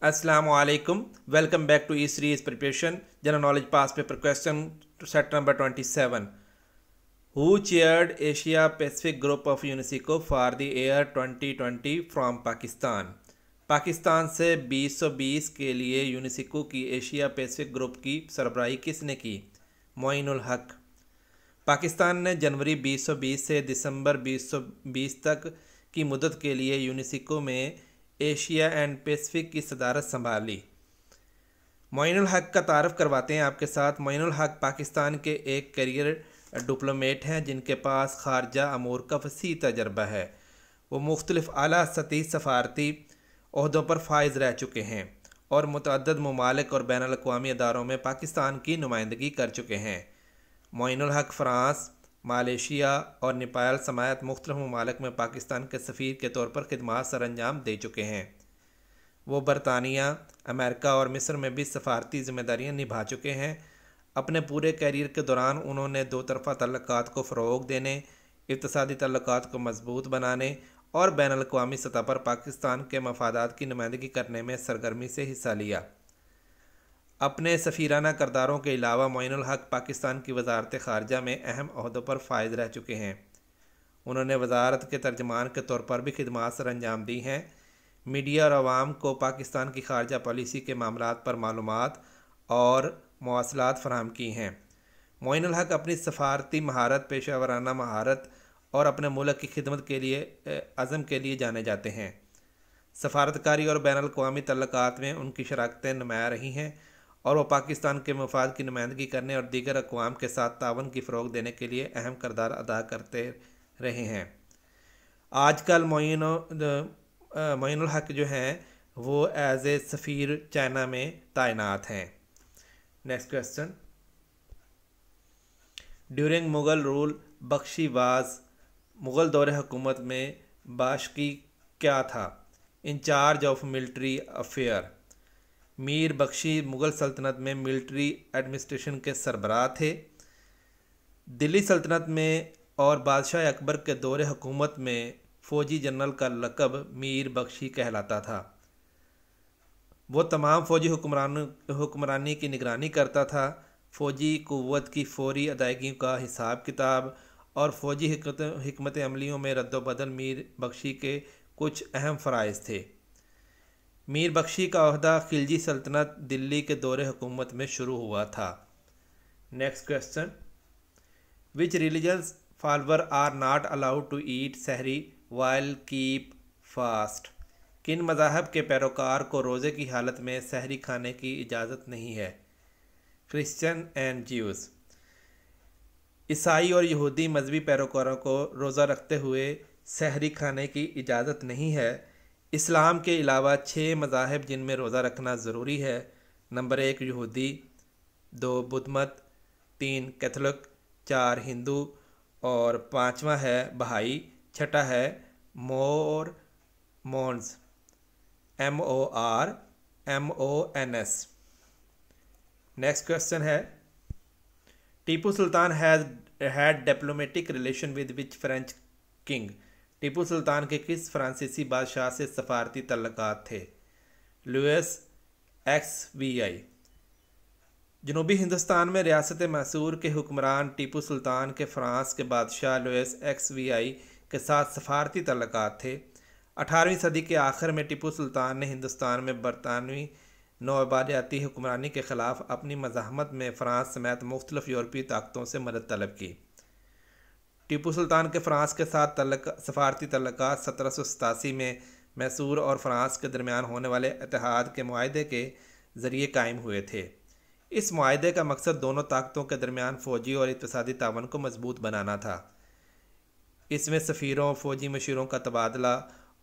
Assalamu alaikum. Welcome back to E-Series Preparation General Knowledge Past Paper Question set number 27. Who chaired Asia Pacific Group of UNESCO for the year 2020 from Pakistan? Pakistan से 2020 के लिए UNESCO की Asia Pacific group की सरबराही किसने की? मोइनुल हक। पाकिस्तान ने जनवरी 2020 से दिसंबर 2020 तक की मुद्दत के लिए यूनेस्को में एशिया एंड पैसिफिक की सदारत संभाली। मोइनुल हक का तारफ़ करवाते हैं आपके साथ। मोइनुल हक पाकिस्तान के एक करियर डिप्लोमेट हैं जिनके पास खारजा अमूर का वसी तजर्बा है। वो मुख्तलिफ़ आला सतही सफारती ओहदों पर फाइज रह चुके हैं और मुतअद्दिद ममालिक और बैनुल अक़वामी अदारों में पाकिस्तान की नुमाइंदगी कर चुके हैं। मोइनुल हक फ़्रांस, मलेशिया और नेपाल समेत मुख्तलिफ़ ममालिक में पाकिस्तान के सफ़ीर के तौर पर खिदमात सर अंजाम दे चुके हैं। वो बरतानिया, अमेरिका और मिस्र में भी सफारती ज़िम्मेदारियाँ निभा चुके हैं। अपने पूरे कैरियर के दौरान उन्होंने दो तरफ़ा तल्लुकात को फ़रोग़ देने, इक़्तिसादी तल्लुकात को मज़बूत बनाने और बैनुल अक़वामी सतह पर पाकिस्तान के मफादात की नुमाइंदगी करने में सरगर्मी से हिस्सा लिया। अपने सफ़ीराना करदारों के अलावा मोइनुल हक पाकिस्तान की वजारत ख़ारजा में अहम ओहदों पर फाइज रह चुके हैं। उन्होंने वजारत के तर्जमान के तौर पर भी खिदमात सर अंजाम दी हैं। मीडिया और आवाम को पाकिस्तान की खारजा पॉलिसी के मामलात पर मालूमात और मवासलात फ़राहम की हैं। मोइनुल हक अपनी सफ़ारती महारत, पेशा वराना महारत और अपने मुल्क की खिदमत के लिए अज़म के लिए जाने जाते हैं। सफारतकारी और बैनुल अक़वामी तल्लुकात में उनकी शराकतें नुमाया रही हैं और वो पाकिस्तान के मफाद की नुमाइंदगी करने और दीगर अक़वाम के साथ तावन की फ़रोग़ देने के लिए अहम किरदार अदा करते रहे हैं। आजकल मोइनुल हक जो हैं वो एज ए सफ़ीर चाइना में तैनात हैं। Next question. During Mughal rule Bakhshi was, Mughal दौरे हुकूमत में बाशकी क्या था? In-charge of military affair. Mir Bakhshi Mughal सल्तनत में मिलिट्री एडमिनिस्ट्रेशन के सरबराह थे। दिल्ली सल्तनत में और बादशाह अकबर के दौरे हुकूमत में फ़ौजी जनरल का लक़ब मीर बख्शी कहलाता था। वो तमाम फ़ौजी हुक्मरानी की निगरानी करता था। फ़ौजी क़ुव्वत की फ़ौरी अदायगी का हिसाब किताब और फ़ौजी हिकमत अमलियों में रद्दोबदल मीर बख्शी के कुछ अहम फ़राइज़ थे। मीर बख्शी का ओहदा खिलजी सल्तनत दिल्ली के दौरे हुकूमत में शुरू हुआ था। Next question. Which religions follower are not allowed to eat sehri while keep fast? किन मज़ाहब के पैरोकार को रोज़े की हालत में सहरी खाने की इजाज़त नहीं है? Christian and Jews. ईसाई और यहूदी मजहबी पैरोकारों को रोज़ा रखते हुए सहरी खाने की इजाज़त नहीं है। इस्लाम के अलावा 6 मज़ाहिब जिनमें रोज़ा रखना ज़रूरी है। नंबर 1 यहूदी, 2 बुद्ध मत, 3 कैथोलिक, 4 हिंदू और 5वां है बहाई, 6ठा है मोर्मोन्स MORMONS। नेक्स्ट क्वेश्चन है। Tipu Sultan had diplomatic relation with which French king? Tipu Sultan के किस फ्रांसीसी बादशाह से सफारती तल्लुकात थे? Louis XVI। जनूबी हिंदुस्तान में रियासत मैसूर के हुक्मरान टीपू सुल्तान के फ़्रांस के बादशाह लुइस XVI के साथ सफारती तल्लुकात थे। 18वीं सदी के आखिर में टीपू सुल्तान ने हिंदुस्तान में बरतानवी नौआबादियाती हुक्मरानी के ख़िलाफ़ अपनी मज़ाहमत में फ़्रांस समेत मुख्तलिफ़ यूरोपीय ताकतों से मदद तलब की। टीपू सुल्तान के फ़्रांस के साथ सफारती तल्लुकात 1787 में मैसूर और फ़्रांस के दरमियान होने वाले इत्तेहाद के मुआहदे के ज़रिए कायम हुए थे। इस मुआहदे का मकसद दोनों ताकतों के दरमियान फ़ौजी और इक़्तिसादी तावन को मजबूत बनाना था। इसमें सफ़ीरों, फ़ौजी मशीरों का तबादला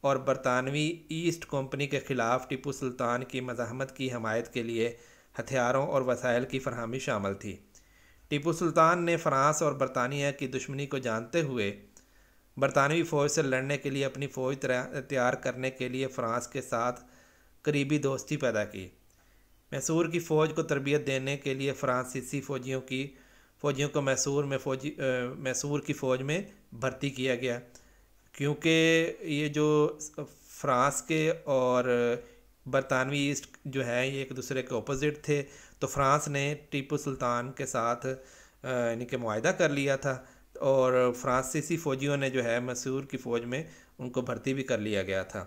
और बरतानवी ईस्ट कंपनी के ख़िलाफ़ टीपू सुल्तान की मज़ाहमत की हमायत के लिए हथियारों और वसाइल की फरहमी शामिल थी। टीपू सुल्तान ने फ़्रांस और बरतानिया की दुश्मनी को जानते हुए बरतानवी फ़ौज से लड़ने के लिए अपनी फ़ौज तैयार करने के लिए फ़्रांस के साथ करीबी दोस्ती पैदा की। मैसूर की फ़ौज को तरबियत देने के लिए फ़्रांसीसी फ़ौजियों को मैसूर की फ़ौज में भर्ती किया गया, क्योंकि ये जो फ़्रांस के और برطانوی ایسٹ جو ہے یہ ایک دوسرے کے اپوزٹ تھے، تو فرانس نے ٹیپو سلطان کے ساتھ یعنی کہ معاہدہ کر لیا تھا، اور فرانسیسی فوجیوں نے جو ہے میسور کی فوج میں ان کو بھرتی بھی کر لیا گیا تھا۔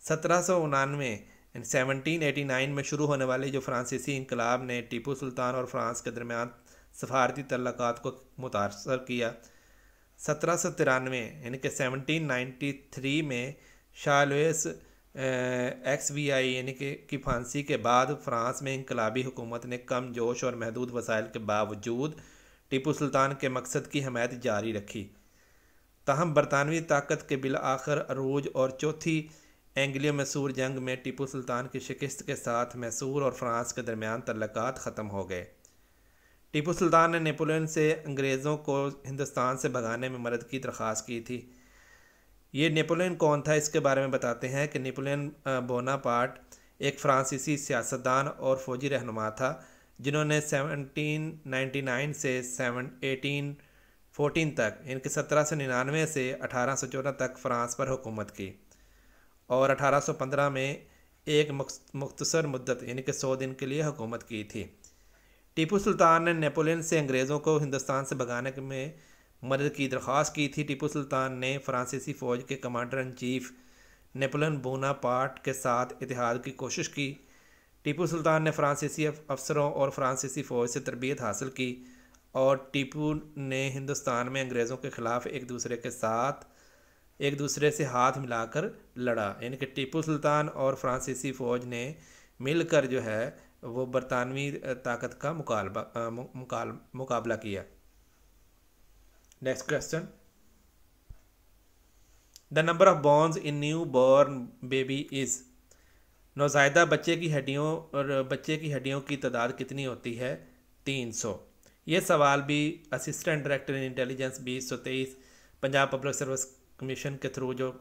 1799 1789 میں شروع ہونے والے جو فرانسیسی انقلاب نے ٹیپو سلطان اور فرانس کے درمیان سفارتی تعلقات کو متاثر کیا۔ 1793 یعنی کہ 1793 میں شاہ لوئس ایکس وی آئی یعنی کہ کی پھانسی کے بعد فرانس میں انقلابی حکومت نے کم جوش اور محدود وسائل کے باوجود ٹیپو سلطان کے مقصد کی حمایت جاری رکھی۔ تاہم برطانوی طاقت کے بالآخر عروج اور چوتھی اینگلو میسور جنگ میں ٹیپو سلطان کی شکست کے ساتھ میسور اور فرانس کے درمیان تعلقات ختم ہو گئے۔ ٹیپو سلطان نے نیپولین سے انگریزوں کو ہندوستان سے بھگانے میں مدد کی درخواست کی تھی۔ یہ نیپولین کون تھا اس کے بارے میں بتاتے ہیں کہ نیپولین بوناپارٹ ایک فرانسیسی سیاستدان اور فوجی رہنما تھا جنہوں نے 1799 سے 1814 تک یعنی کہ 1799 سے 1814 تک فرانس پر حکومت کی، اور 1815 میں ایک مختصر مدت یعنی کہ 100 دن کے لیے حکومت کی تھی۔ ٹیپو سلطان نے نیپولین سے انگریزوں کو ہندوستان سے بھگانے میں مدد کی درخواست کی تھی۔ ٹیپو سلطان نے فرانسیسی فوج کے commander in chief Napoleon Bonaparte کے ساتھ اتحاد کی کوشش کی۔ ٹیپو سلطان نے فرانسیسی افسروں اور فرانسیسی فوج سے تربیت حاصل کی، اور ٹیپو نے ہندوستان میں انگریزوں کے خلاف ایک دوسرے سے ہاتھ ملا کر لڑا، یعنی کہ ٹیپو سلطان اور فرانسیسی فوج نے مل کر جو ہے وہ برطانوی طاقت کا مقابلہ کیا۔ Next question, the number of bones in new born baby is, نوزائیدہ بچے کی ہڈیوں کی تعداد کتنی ہوتی ہے؟ 300۔ یہ سوال بھی assistant director intelligence 2023 Punjab public service commission کے تھرو جو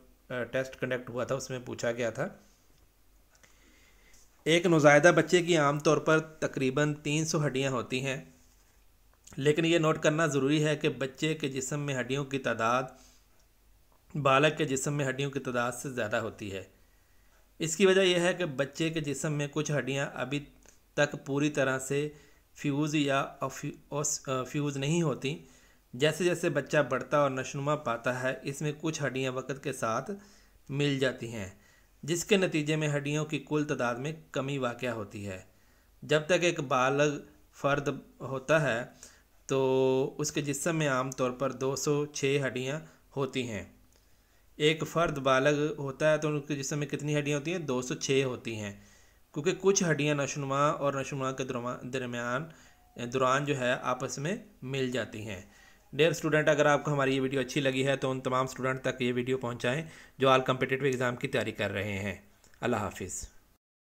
ٹیسٹ کنڈکٹ ہوا تھا اس میں پوچھا گیا تھا۔ ایک نوزائیدہ بچے کی عام طور پر تقریباً 300 ہڈیاں ہوتی ہیں، لیکن یہ نوٹ کرنا ضروری ہے کہ بچے کے جسم میں ہڈیوں کی تعداد بالغ کے جسم میں ہڈیوں کی تعداد سے زیادہ ہوتی ہے۔ اس کی وجہ یہ ہے کہ بچے کے جسم میں کچھ ہڈیاں ابھی تک پوری طرح سے فیوز نہیں ہوتی۔ جیسے جیسے بچہ بڑھتا اور نشوونما پاتا ہے، اس میں کچھ ہڈیاں وقت کے ساتھ مل جاتی ہیں، جس کے نتیجے میں ہڈیوں کی کل تعداد میں کمی واقع ہوتی ہے۔ جب تک ایک بالغ فرد ہوتا ہے تو اس کے جسم میں عام طور پر 206 ہڈیاں ہوتی ہیں۔ ایک فرد بالغ ہوتا ہے تو اس کے جسم میں کتنی ہڈیاں ہوتی ہیں؟ 206 ہوتی ہیں، کیونکہ کچھ ہڈیاں نشوونما اور نشوونما کے دوران جو ہے آپس میں مل جاتی ہیں۔ ڈیئر اسٹوڈنٹ، اگر آپ کو ہماری یہ ویڈیو اچھی لگی ہے تو ان تمام اسٹوڈنٹ تک یہ ویڈیو پہنچائیں جو آل کمپیٹیٹیو ایگزام کی تیاری کر رہے ہیں۔ اللہ حافظ۔